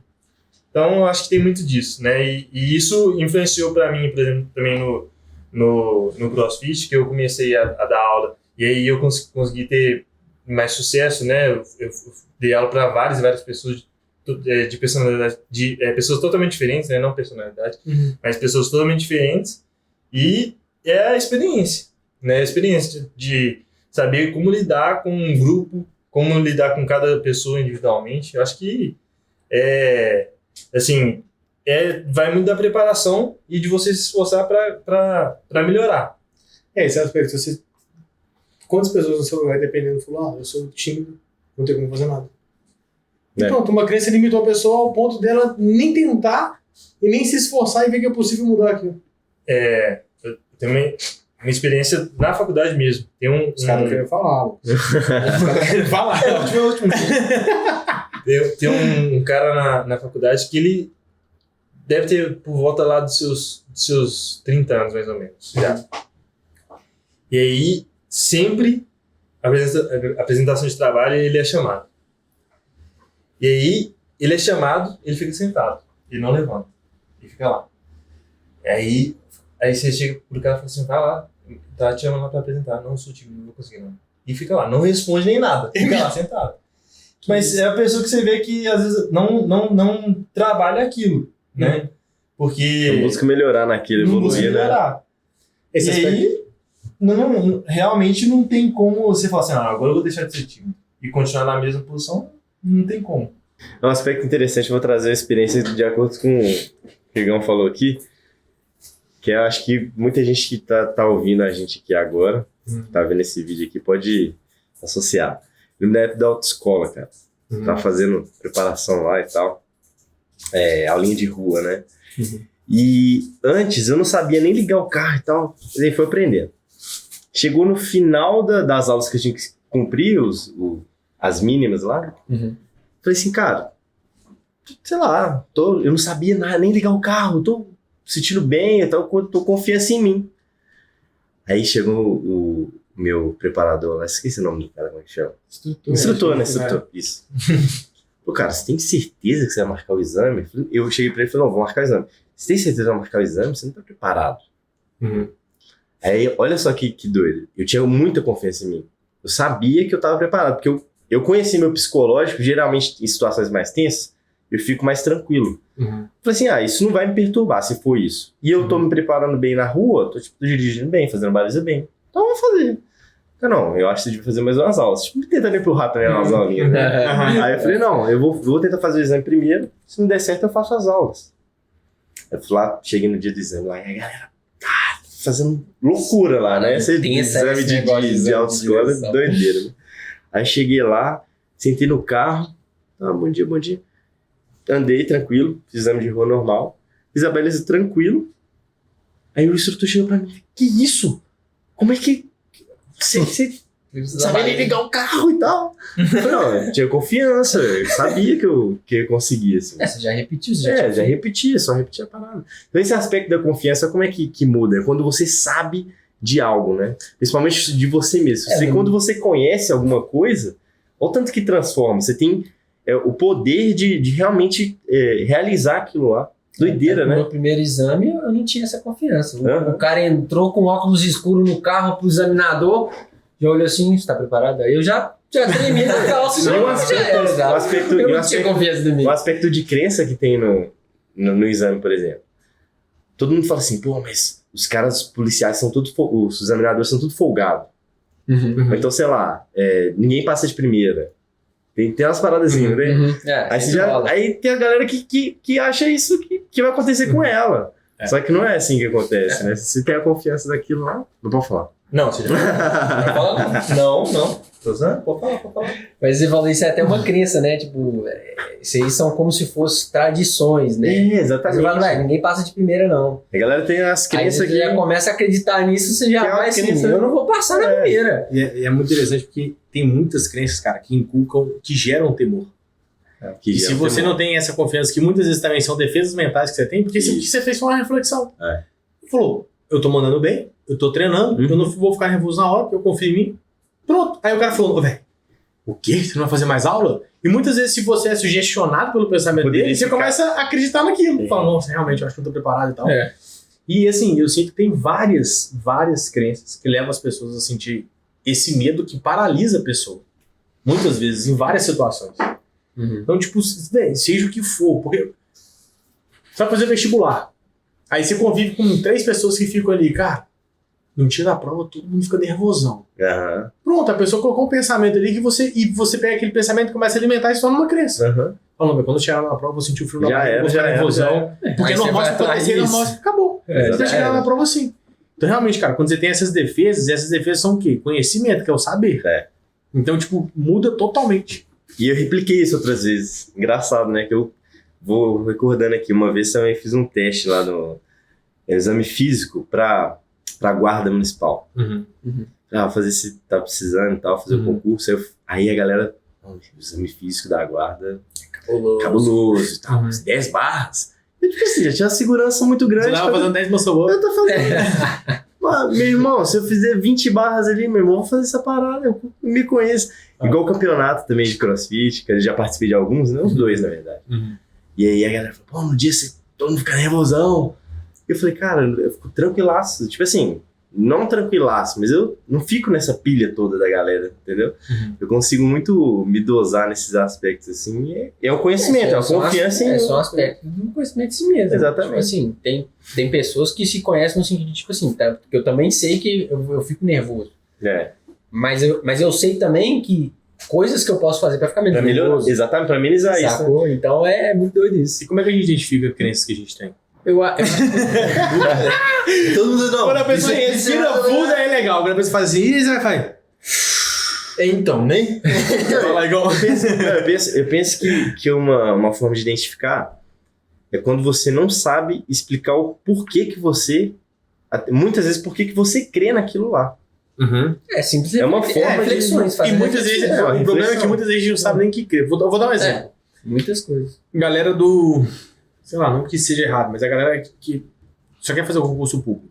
Então, eu acho que tem muito disso, né? E isso influenciou para mim, por exemplo, também no CrossFit, que eu comecei a dar aula. E aí eu consegui ter mais sucesso, né? Eu dei aula para várias pessoas de personalidade, pessoas totalmente diferentes, né? Não personalidade, mas pessoas totalmente diferentes. E é a experiência, né? A experiência de saber como lidar com um grupo, como lidar com cada pessoa individualmente. Eu acho que assim, vai muito da preparação e de você se esforçar para melhorar. Esse aspecto. Quantas pessoas no seu lugar, dependendo, falou, eu sou tímido, não tenho como fazer nada. E pronto, uma crença limitou a pessoa ao ponto dela nem tentar e nem se esforçar e ver que é possível mudar aquilo. Eu tenho uma experiência na faculdade mesmo. Tem Os caras não querem falar. Os caras querem falar. Último. Tem um cara na faculdade que ele deve ter por volta lá dos seus 30 anos, mais ou menos. Já. E aí, sempre, a apresentação de trabalho, ele é chamado. E aí, ele é chamado, ele fica sentado. Ele não levanta. Ele fica lá. E aí você chega pro cara e fala assim, vai lá, tá te chamando lá pra apresentar. Não sou tímido, não vou conseguir não. E fica lá, não responde nem nada. Fica lá, sentado. Mas é a pessoa que você vê que às vezes não trabalha aquilo, né? Porque... Não busca melhorar naquilo, evoluir, né? Esse e aí, realmente não tem como você falar assim, agora eu vou deixar de ser tímido e continuar na mesma posição, não tem como. É um aspecto interessante, eu vou trazer a experiência de acordo com o que o Igão falou aqui, que eu acho que muita gente que tá ouvindo a gente aqui agora, tá vendo esse vídeo aqui, pode associar. Eu me lembro da autoescola, cara. Tava fazendo preparação lá e tal. Aulinha de rua, né? E antes eu não sabia nem ligar o carro e tal. E aí foi aprendendo. Chegou no final das aulas que eu tinha que cumprir, as mínimas lá. Falei assim, cara, sei lá, eu não sabia nada, nem ligar o carro, tô sentindo bem, eu tô confiança em mim. Aí chegou o meu preparador lá, esqueci o nome do cara, como é que chama? Instrutor, né? Instrutor, isso. Pô, cara, você tem certeza que você vai marcar o exame? Eu cheguei pra ele e falei, não, vou marcar o exame. Você tem certeza que vai marcar o exame? Você não tá preparado. Aí, olha só que doido. Eu tinha muita confiança em mim. Eu sabia que eu tava preparado, porque eu conheci meu psicológico, geralmente em situações mais tensas, eu fico mais tranquilo. Falei assim, isso não vai me perturbar se for isso. E eu tô me preparando bem na rua, tô dirigindo bem, fazendo baliza bem. Então eu vou fazer. Não, eu acho que você devia fazer mais umas aulas. Tentando empurrar também umas aulinhas, né? Aí eu falei, não, eu vou tentar fazer o exame primeiro, se não der certo eu faço as aulas. Eu fui lá, cheguei no dia do exame lá, e a galera fazendo loucura lá, né? Exame de autoescola é doideira, né? Aí cheguei lá, sentei no carro, bom dia. Andei tranquilo, fiz exame de rua normal, fiz a baliza tranquilo. Aí o instrutor chegou pra mim, que isso? Como é que... Você Não sabia nem ligar o carro e tal. Não, eu tinha confiança, eu sabia que eu conseguia, assim. Você já repetiu, você Já repetia, só repetia a parada. Então esse aspecto da confiança, como é que muda? É quando você sabe de algo, né? Principalmente de você mesmo. Quando você conhece alguma coisa, olha o tanto que transforma. Você tem o poder de realmente realizar aquilo lá. Doideira, né? No meu primeiro exame, eu não tinha essa confiança. O cara entrou com óculos escuros no carro pro examinador, já olhou assim, você tá preparado? Aí eu já tremi na calça. Eu não tinha confiança de mim. O aspecto de crença que tem no exame, por exemplo. Todo mundo fala assim, pô, mas os caras policiais são todos, os examinadores são tudo folgados. Uhum. Então, sei lá, ninguém passa de primeira. Tem umas paradas assim, né? Aí tem a galera que acha isso que vai acontecer com ela. Só que não é assim que acontece, né? Se você tem a confiança daquilo lá, não pode falar. Não, você já vai falar? Não. Tô usando? Pode falar. Mas você falou, isso é até uma crença, né? Tipo, isso aí são como se fossem tradições, né? Exatamente. Você fala, ninguém passa de primeira, não. A galera tem as crenças aí você já começa a acreditar nisso, você já vai assim, eu não vou passar na primeira. E é muito interessante porque tem muitas crenças, cara, que inculcam, que geram temor. E se você não tem essa confiança, que muitas vezes também são defesas mentais que você tem, porque o que você fez foi uma reflexão. Falou, eu tô mandando bem, eu tô treinando, eu não vou ficar nervoso na hora, porque eu confio em mim. Pronto. Aí o cara falou, velho, o quê? Você não vai fazer mais aula? E muitas vezes, se você é sugestionado pelo pensamento dele, você começa a acreditar naquilo. Fala, nossa, realmente, eu acho que eu tô preparado e tal. E assim, eu sinto que tem várias crenças que levam as pessoas a sentir esse medo que paralisa a pessoa. Muitas vezes, em várias situações. Então, tipo, seja o que for, porque você vai fazer vestibular. Aí você convive com 3 pessoas que ficam ali, cara, no dia da prova todo mundo fica nervosão. Pronto, a pessoa colocou um pensamento ali que você pega aquele pensamento e começa a alimentar e se torna uma crença. Falando, quando eu chegar na prova, eu vou sentir o frio na barriga, vou ficar nervosão. Porque é normal que acontecer, normal que acabou. Você vai chegar na prova assim. Então, realmente, cara, quando você tem essas defesas são o quê? Conhecimento, que é o saber. Então, tipo, muda totalmente. E eu repliquei isso outras vezes. Engraçado, né? Que eu vou recordando aqui. Uma vez também fiz um teste lá no exame físico pra guarda municipal. Fazer se tá precisando e tal, fazer o concurso. Aí a galera, o exame físico da guarda cabuloso e tal, 10 barras. Eu tipo assim, já tinha uma segurança muito grande. Você tava fazendo 10 muscle-up. Eu tô fazendo. Meu irmão, se eu fizer 20 barras ali, meu irmão, eu vou fazer essa parada, eu me conheço. Igual o campeonato também de crossfit, que eu já participei de alguns, né? Os 2, na verdade. E aí a galera falou, pô, no dia todo mundo fica nervosão. Eu falei, cara, eu fico tranquilaço. Tipo assim, não tranquilaço, mas eu não fico nessa pilha toda da galera, entendeu? Eu consigo muito me dosar nesses aspectos, assim. É o conhecimento, é a confiança em... É só um aspecto do conhecimento de si mesmo. Exatamente. Tipo assim, tem pessoas que se conhecem no sentido de, tipo assim, tá? Porque eu também sei que eu fico nervoso. Mas eu sei também que coisas que eu posso fazer pra ficar menos nervoso. Exatamente, pra amenizar isso. Sacou? Então é muito doido isso. E como é que a gente identifica crenças que a gente tem? Todo mundo não. Quando a pessoa respira fundo, é legal. Quando a pessoa faz assim, você vai fazer. Então, nem. Eu penso que uma forma de identificar é quando você não sabe explicar o porquê que você. Muitas vezes, por que você crê naquilo lá. É simples. É uma forma reflexões. E muitas vezes, o problema é que muitas vezes a gente não sabe nem o que crê. Vou dar um exemplo. Muitas coisas. Galera do. Sei lá, não que seja errado, mas a galera que só quer fazer o concurso público.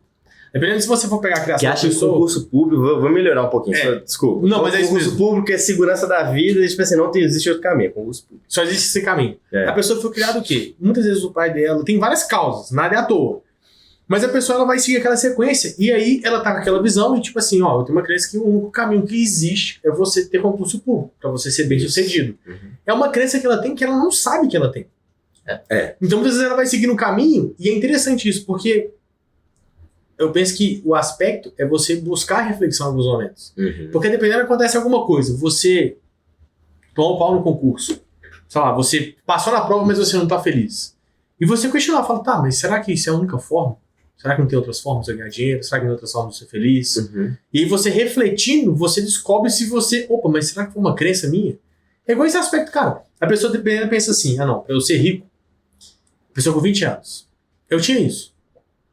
Dependendo se você for pegar a criação que acha que o concurso público, vou melhorar um pouquinho, desculpa. Não, mas é isso mesmo. Concurso público é segurança da vida, e tipo assim, não existe outro caminho, concurso público. Só existe esse caminho. A pessoa foi criada o quê? Muitas vezes o pai dela, tem várias causas, nada é à toa. Mas a pessoa ela vai seguir aquela sequência, e aí ela tá com aquela visão, e tipo assim, ó, eu tenho uma crença que o único caminho que existe é você ter concurso público, pra você ser bem sucedido. É uma crença que ela tem que ela não sabe que ela tem. Então muitas vezes ela vai seguir no caminho, e é interessante isso, porque eu penso que o aspecto é você buscar reflexão em alguns momentos. Porque dependendo acontece alguma coisa, você toma o pau no concurso, sei lá, você passou na prova, mas você não tá feliz. E você questionar, fala, tá, mas será que isso é a única forma? Será que não tem outras formas de ganhar dinheiro? Será que não tem outras formas de ser feliz? E aí você refletindo, você descobre se você, opa, mas será que foi uma crença minha? É igual esse aspecto, cara. A pessoa dependendo pensa assim, não, pra eu ser rico, pessoa com 20 anos. Eu tinha isso.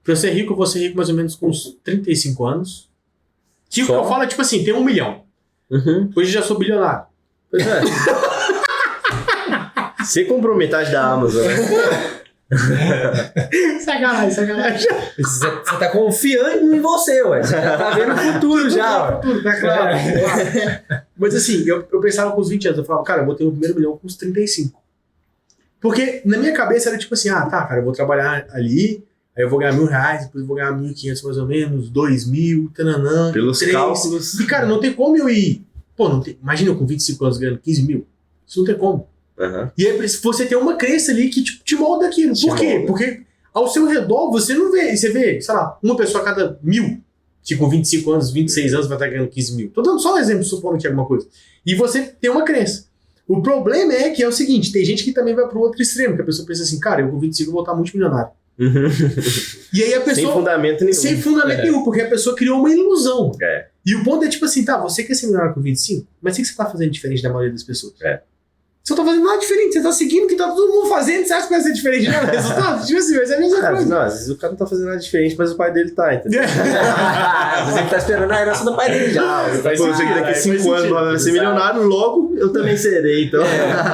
Pra eu ser rico, eu vou ser rico mais ou menos com uns 35 anos. Rico que eu falo é tipo assim, tem 1 milhão. Uhum. Hoje eu já sou bilionário. Pois é. Você comprou metade da Amazon, né? Sacanagem. Você tá confiando em você, ué. Você já tá vendo o futuro já, ué. Tudo, tá claro. Mas assim, eu pensava com os 20 anos, eu falava, cara, eu vou ter o primeiro milhão com os 35. Porque na minha cabeça era tipo assim, tá, cara, eu vou trabalhar ali, aí eu vou ganhar R$1.000, depois eu vou ganhar 1.500 mais ou menos, 2.000, tananã, Pelos 3. cálculos. E cara, não tem como eu ir. Pô, não tem, imagina eu com 25 anos ganhando 15 mil. Isso não tem como. Uhum. E aí você tem uma crença ali que te molda aquilo. Por quê? molda. Porque ao seu redor você não vê. Você vê, sei lá, uma pessoa a cada 1.000, que com 25 anos, 26 anos vai estar ganhando 15 mil. Tô dando só um exemplo, supondo que é alguma coisa. E você tem uma crença. O problema é que é o seguinte, tem gente que também vai pro outro extremo, que a pessoa pensa assim, cara, eu com 25 vou estar multimilionário. Uhum. E aí a pessoa... Sem fundamento nenhum. Sem fundamento nenhum, porque a pessoa criou uma ilusão. É. E o ponto é tipo assim, tá, você quer ser milionário com 25, mas o que você tá fazendo diferente da maioria das pessoas? É. Você não tá fazendo nada diferente, você tá seguindo o que tá todo mundo fazendo, você acha que vai ser diferente no resultado? Tipo assim, vai ser a mesma Cara, coisa. não, às vezes o cara não tá fazendo nada diferente, mas o pai dele tá, entendeu? Você que tá esperando a herança do pai dele já. Pô, Faz você que sentido, daqui a aí 5 faz anos sentido. vai ser milionário, logo eu também serei, então.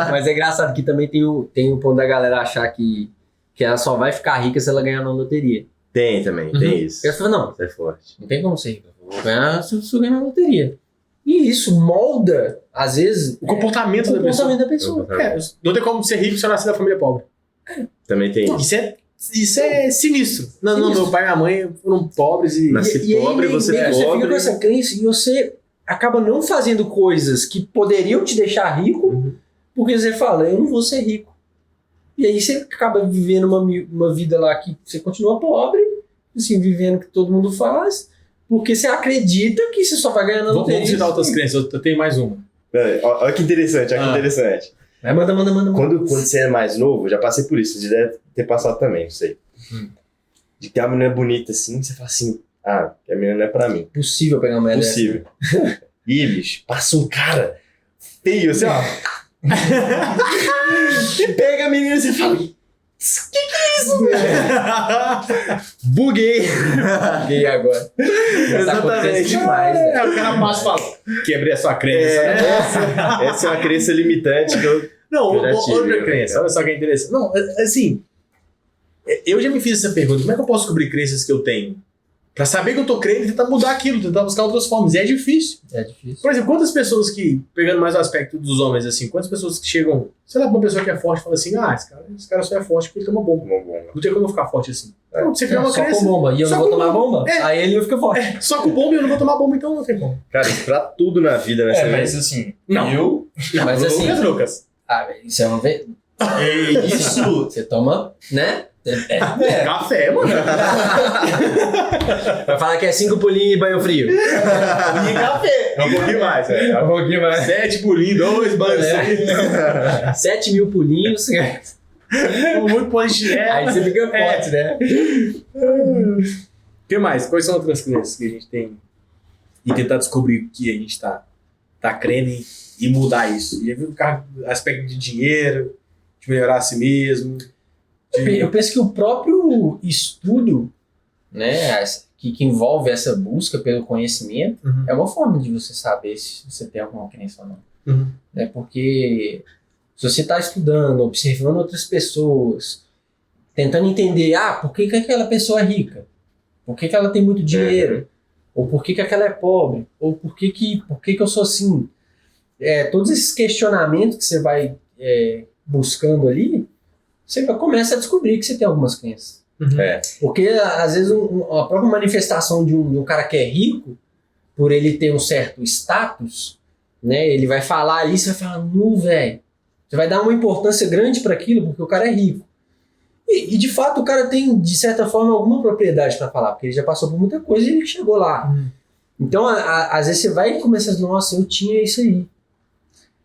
Mas é engraçado que também tem o ponto da galera achar que ela só vai ficar rica se ela ganhar na loteria. Tem também, tem isso. Eu falo, não, Isso é forte. não tem como ser rico. Eu vou ganhar se eu ganhar na loteria. E isso molda, às vezes, O comportamento da pessoa. da pessoa. É, não tem como ser rico se eu nascer da família pobre. Também tem isso. Isso é sinistro. Não, Sinistro. meu pai e minha mãe foram pobres e... Nasci pobre, você meio que Você fica pobre. com essa crença e você acaba não fazendo coisas que poderiam te deixar rico, porque você fala, eu não vou ser rico. E aí você acaba vivendo uma vida lá que você continua pobre, assim, vivendo o que todo mundo faz, porque você acredita que você só vai ganhar na loteria. Vamos citar outras crenças, eu tenho mais uma. Peraí, olha que interessante, olha que interessante. Vai, manda. Quando você é mais novo, eu já passei por isso, você deve ter passado também, não sei. De ter uma menina bonita assim, você fala assim, que a menina não é pra mim. Possível pegar uma mulher dessa. Possível. E, bicho, passa um cara feio, assim, ó. E pega a menina assim e fala, buguei. E agora? Isso acontece demais, né? É, o cara passa e fala, quebrei a sua crença. né? Essa é uma crença limitante que eu... Não, Eu já tive, outra né, crença, cara? olha só que é interessante. Não, assim, eu já me fiz essa pergunta, como é que eu posso descobrir crenças que eu tenho? Pra saber que eu tô crendo e tentar mudar aquilo, tentar buscar outras formas. E é difícil. É difícil. Por exemplo, quantas pessoas que, pegando mais o aspecto dos homens, assim, quantas pessoas que chegam, sei lá, pra uma pessoa que é forte e fala assim, esse cara só é forte porque ele toma bomba. Não tem como eu ficar forte assim. É. Não, você cria uma Só crença. com bomba. E eu Só não vou com tomar bomba? É. Aí ele não fica forte. Só com bomba e eu não vou tomar bomba, então não tem como. Cara, isso pra tudo na vida, né? Mas assim, Não. eu... Mas assim, Lucas. isso é uma vez. É isso. Você toma, né? Café, mano. Vai falar que é 5 pulinhos e banho frio. E café. É um pouquinho mais, Um pouquinho mais. 7 pulinhos, 2 banhos. 7 mil pulinhos. Muito pontinho. Aí você fica forte, né? O que mais? Quais são outras crenças que a gente tem? E tentar descobrir o que a gente tá crendo e mudar isso. E aí o aspecto de dinheiro, de melhorar a si mesmo. Eu penso que o próprio estudo, né, que envolve essa busca pelo conhecimento, é uma forma de você saber se você tem alguma crença ou não. Né? Porque se você está estudando, observando outras pessoas, tentando entender, por que aquela pessoa é rica? Por que ela tem muito dinheiro? Ou por que aquela é pobre? Ou por que eu sou assim? Todos esses questionamentos que você vai buscando ali, você começa a descobrir que você tem algumas crenças. Porque, às vezes, a própria manifestação de um cara que é rico, por ele ter um certo status, né, ele vai falar ali, você vai falar, velho. Você vai dar uma importância grande para aquilo, porque o cara é rico. E, de fato, o cara tem, de certa forma, alguma propriedade para falar, porque ele já passou por muita coisa e ele chegou lá. Então, às vezes, você vai e começa a dizer, nossa, eu tinha isso aí.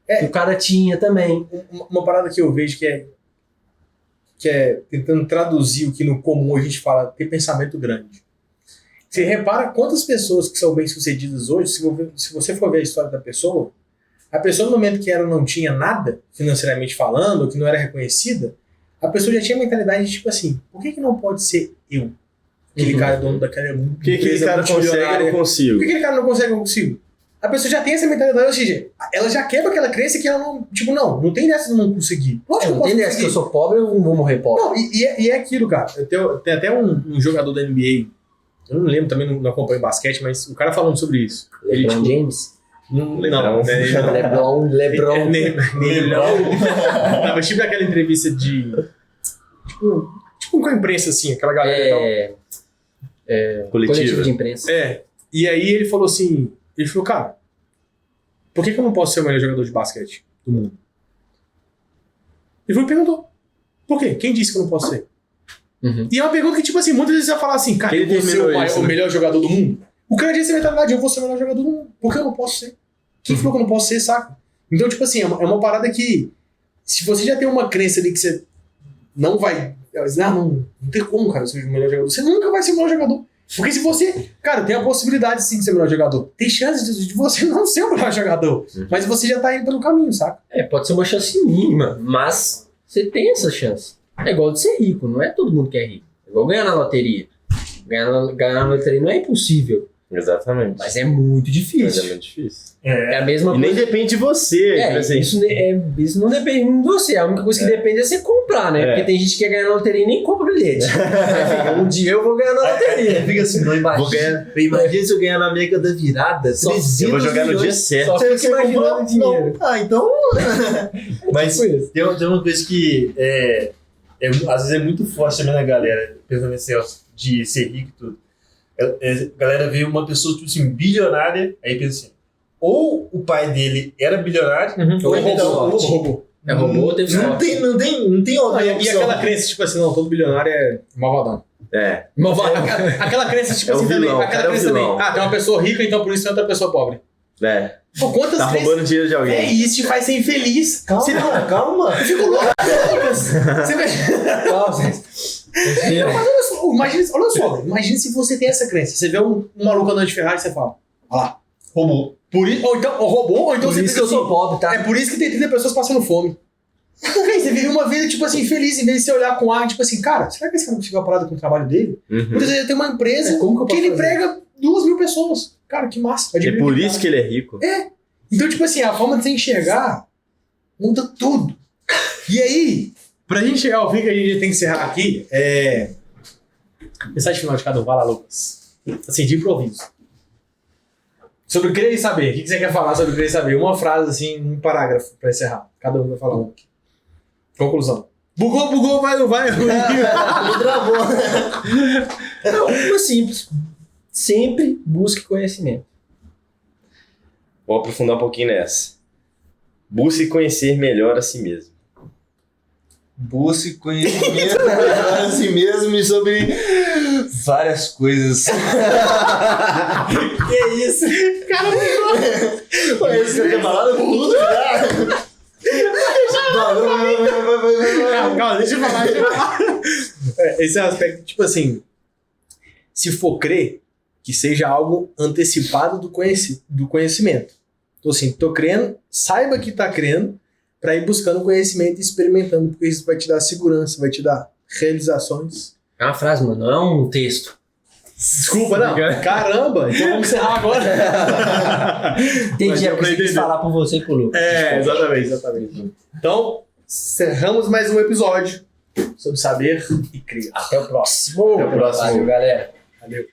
Que o cara tinha também. Uma parada que eu vejo que é tentando traduzir o que no comum a gente fala, ter pensamento grande. Você repara quantas pessoas que são bem-sucedidas hoje, se você for ver a história da pessoa, a pessoa no momento que ela não tinha nada, financeiramente falando, ou que não era reconhecida, a pessoa já tinha a mentalidade de tipo assim, por que não pode ser eu? Aquele cara é dono daquela Por que aquele cara consegue e eu não consigo? Por que aquele cara não consegue e eu consigo? a pessoa já tem essa mentalidade, ou seja, ela já quebra aquela crença que ela não, tipo, não tem dessa de não conseguir. Lógico que eu Não posso tem dessa que eu conseguir. sou pobre, eu vou morrer pobre. Não, e é aquilo, cara. Tem até um jogador da NBA, eu não lembro, também não acompanho basquete, mas o cara falando sobre isso. Ele, LeBron tipo, James? não, Lebrão. LeBron. Não, mas tipo aquela entrevista de. Tipo com a imprensa, assim, aquela galera e tal. Coletivo de imprensa. E aí ele falou assim: cara, por que eu não posso ser o melhor jogador de basquete do mundo? Ele foi e perguntou: por quê? Quem disse que eu não posso ser? Uhum. E é uma pergunta que, tipo assim, muitas vezes você vai falar assim: cara, Ele eu vou ser terminou isso, o né? melhor jogador do mundo. O cara disse a mentalidade: eu vou ser o melhor jogador do mundo. Por que eu não posso ser? Quem falou que eu não posso ser, saca? Então, tipo assim, é uma parada que, se você já tem uma crença ali que você não vai. Não tem como, cara, eu ser o melhor jogador. Você nunca vai ser o melhor jogador. Porque se você, cara, tem a possibilidade sim de ser o melhor jogador. Tem chance de você não ser o melhor jogador. Mas você já tá indo pelo caminho, saca? Pode ser uma chance mínima, mas você tem essa chance. É igual de ser rico, não é todo mundo que é rico. É igual ganhar na loteria. Ganhar na loteria não é impossível, Exatamente. mas é muito Mas é difícil. muito difícil. É a mesma E nem coisa. depende de você. tipo assim. Isso não depende de você. A única coisa que depende é você comprar, né? É. Porque tem gente que quer ganhar na loteria e nem compra bilhete. Aí fica, um dia eu vou ganhar na loteria. Fica assim, não imagina. Vou ganhar. Imagina se eu ganhar na Mega da Virada. Só- 300 Eu vou jogar no dia milhões. certo. Só fica imaginando comprou? o dinheiro. Não. Ah, então. Mas Tipo isso. tem uma coisa que às vezes é muito forte também na galera, pensando nesse negócio de ser rico e tudo. A galera vê uma pessoa, tipo assim, bilionária, aí pensa assim, ou o pai dele era bilionário, ou então Robô. É robô, teve não sorte. tem outra E opção. aquela crença, tipo assim, não, todo bilionário é malvadão. É. Aquela crença, tipo É o assim, vilão, também. cara, Aquela é o crença também. vilão. tem uma pessoa rica, então por isso tem outra pessoa pobre. É. Pô, quantas Tá crenças. roubando dinheiro de alguém. E isso te faz ser infeliz. Calma, Você calma. Eu fico louco, Lucas. Você vê. Mas olha só, imagina se você tem essa crença. Você vê um maluco andando de Ferrari e você fala: olha lá, Roubou. ou então, roubou, ou então Por você isso que pensa eu sou assim, pobre, tá? é por isso que tem 30 pessoas passando fome. Porque você vive uma vida, tipo assim, feliz, em vez de você olhar com ar, tipo assim, cara, será que esse cara conseguiu a parada com o trabalho dele? Uhum. Muitas vezes ele tem uma empresa Como que eu que posso ele fazer? emprega 2.000 pessoas. Cara, que massa. É por isso que ele é rico. Então, tipo assim, a forma de você enxergar muda tudo. E aí, pra gente chegar ao fim que a gente tem que encerrar aqui, mensagem final de cada um. Vai lá, Lucas. Assim, de improviso. Sobre crer e saber. O que você quer falar sobre crer e saber? Uma frase, assim, um parágrafo pra encerrar. Cada um vai falar um aqui. Conclusão. Bugou, vai. Me travou. Não, uma simples. Sempre busque conhecimento. Vou aprofundar um pouquinho nessa. Busque conhecer melhor a si mesmo. Busque conhecimento a si mesmo e sobre várias coisas. Que isso? Cara, Ué, isso que eu tinha falado tudo já. Calma, deixa eu falar. Esse é o aspecto, tipo assim, se for crer, que seja algo antecipado do conhecimento. Então assim, tô crendo, saiba que tá crendo, pra ir buscando conhecimento e experimentando, porque isso vai te dar segurança, vai te dar realizações. É uma frase, mano, não é um texto. Desculpa, não. Caramba, então vamos encerrar agora. Entendi, é o que você quis falar por você e pro Lucas. Exatamente. Então, encerramos mais um episódio sobre saber e crer. Até o próximo. Até o próximo. Valeu, galera. Valeu.